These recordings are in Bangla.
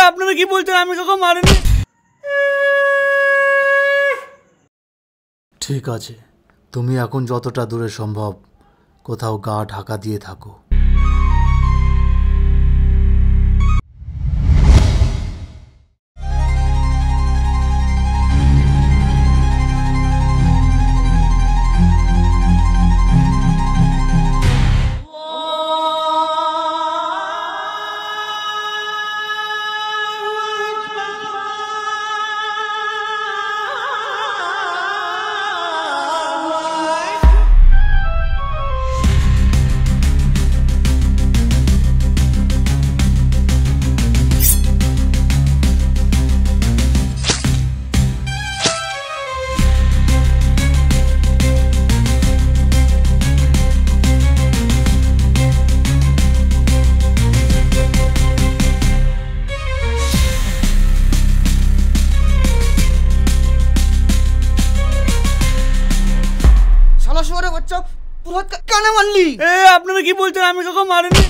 আপনারা কি বলছেন? আমি কাউকে মারিনি। ঠিক আছে, তুমি এখন যতটা দূরে সম্ভব কোথাও গা ঢাকা দিয়ে থাকো। আপনারা কি বলছেন? আমি কাউকে মারিনি।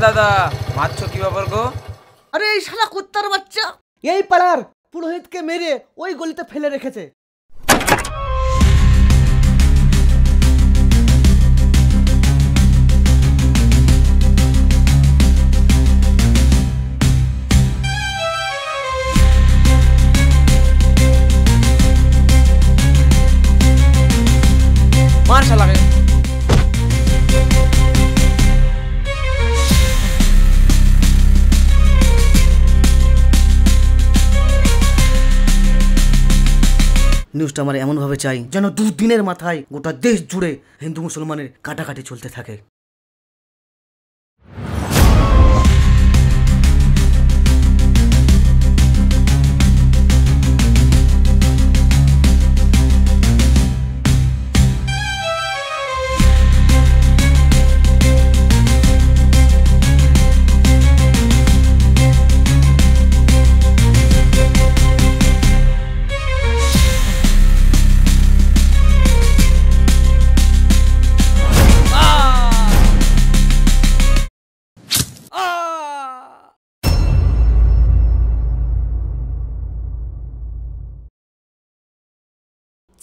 দাদা মারছো কি ব্যাপার গো? আরে এই শালা কুত্তার বাচ্চা এই পাড়ার পুরোহিতকে মেরে ওই গলিতে ফেলে রেখেছে। মার শালাকে। নিউজটা আমার এমনভাবে চাই যেন দুদিনের মাথায় গোটা দেশ জুড়ে হিন্দু মুসলমানের কাটাকাটি চলতে থাকে।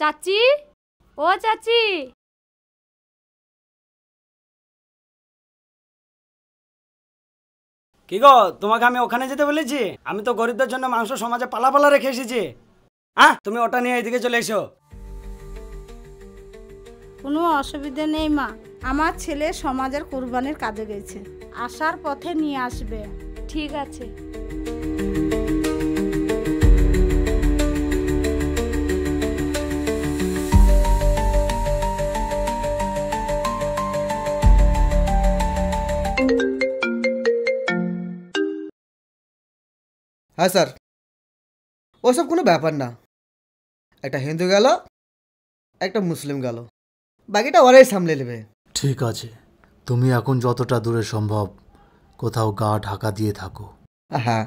চাচি, ও চাচি, কি গো, তোমাকে আমি ওখানে যেতে বলেছি? আমি তো গরিবদের জন্য মাংস সমাজে পালা পালা রেখে এসেছি। হ্যাঁ, তুমি ওটা নিয়ে এদিকে চলে এসো। কোনো অসুবিধা নেই মা, আমার ছেলে সমাজের কুরবানির কাজে গেছে, আসার পথে নিয়ে আসবে। ঠিক আছে। হ্যাঁ স্যার, ওসব কোনো ব্যাপার না। একটা হিন্দু গেল, একটা মুসলিম গেল, বাকিটা ওরাই সামলে নেবে। ঠিক আছে, তুমি এখন যতটা দূরে সম্ভব কোথাও গা ঢাকা দিয়ে থাকো। হ্যাঁ।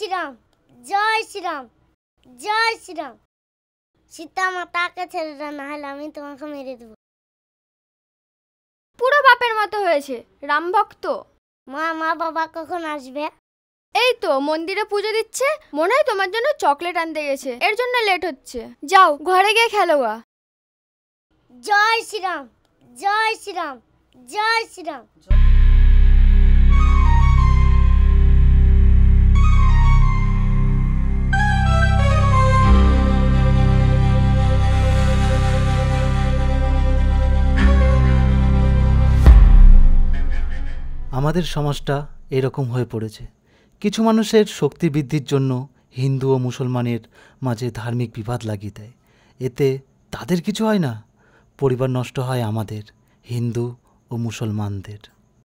শ্রীরাম, জয় শ্রীরাম, জয় শ্রীরাম। সীতা মাতাকে ছেড়ে দাও, না হলে আমি তোমাকে মেরে দেবো। পুরো বাপের মতো হয়েছে, রাম ভক্ত। মা বাবা কখন আসবে? এই তো মন্দিরে পুজো দিচ্ছে, মনে হয় তোমার জন্য চকলেট আনতে গেছে, এর জন্য লেট হচ্ছে। যাও ঘরে গিয়ে খেলো গা। জয় শ্রীরাম, জয় শ্রীরাম, জয় শ্রীরাম। আমাদের সমাজটা এরকম হয়ে পড়েছে। কিছু মানুষের শক্তি বৃদ্ধির জন্য হিন্দু ও মুসলমানের মাঝে ধার্মিক বিবাদ লাগিয়ে দেয়। এতে তাদের কিছু হয় না, পরিবার নষ্ট হয় আমাদের, হিন্দু ও মুসলমানদের।